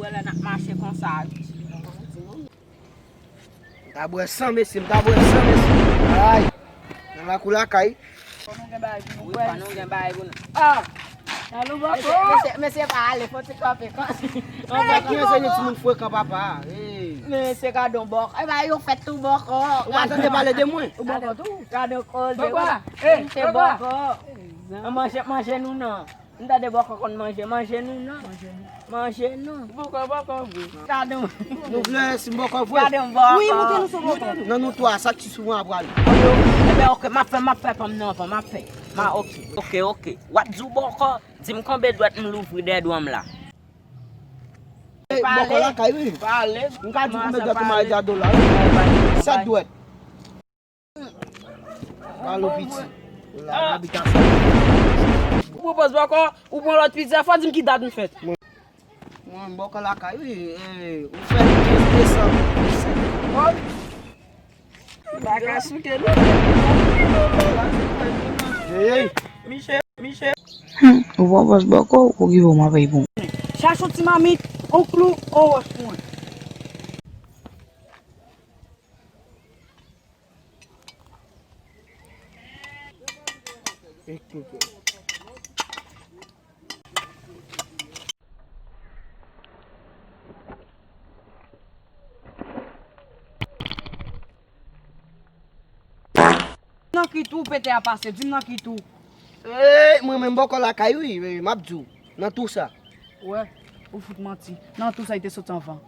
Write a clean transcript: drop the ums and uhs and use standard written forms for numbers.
elle a marché comme ça. Mta bwe 100 mesi, mta bwe 100 mesi. Ay, nan la kou la kay. Oui, pas non gen bay bon. Ah, lalu bako. Monsieur pas aller faut te café quand. Mwen se nye ti moun fwe ka papa. Monsieur ka don bok. Eh ben yo fait tout bok. Ou atende pale de mwen? Bok tout. Ka de col de. Papa, C'est bok. Manger nous non. Nda de bok kon manger nous non. Manger nous. Bako. Ka don. Nou vle si mboko vwe. Ka don bok. Oui, monte nous sur bako. Nan nou to a sak ti souvan apral. Eh ben ok, ma fait comme non, ma fait. Ma ok. Wat zou boko? Dim combien doit me l'ouvrir des douam là? Mboko la kay oui. Parler. Mka di koume doit ma ja dola. 7 doit. Palo piti. La habitant. Ou propose bako, ou bon l'autre pizza, faut dire qui date nous fait. Mwen mboko la kay oui. Ou fè 15 décembre. Baka souke Hey. Michel. Ou propose bako ou give ou ma pay bon. Cherche un petit mamite, un clou, un roche pour moi. Nan ki tou pété à passer, dis-moi qui tout. Mwen men mboko la kay oui. Mabdou. Nan tout ça. Ouais, ou fout menti. Non, tout ça a été sauté enfant.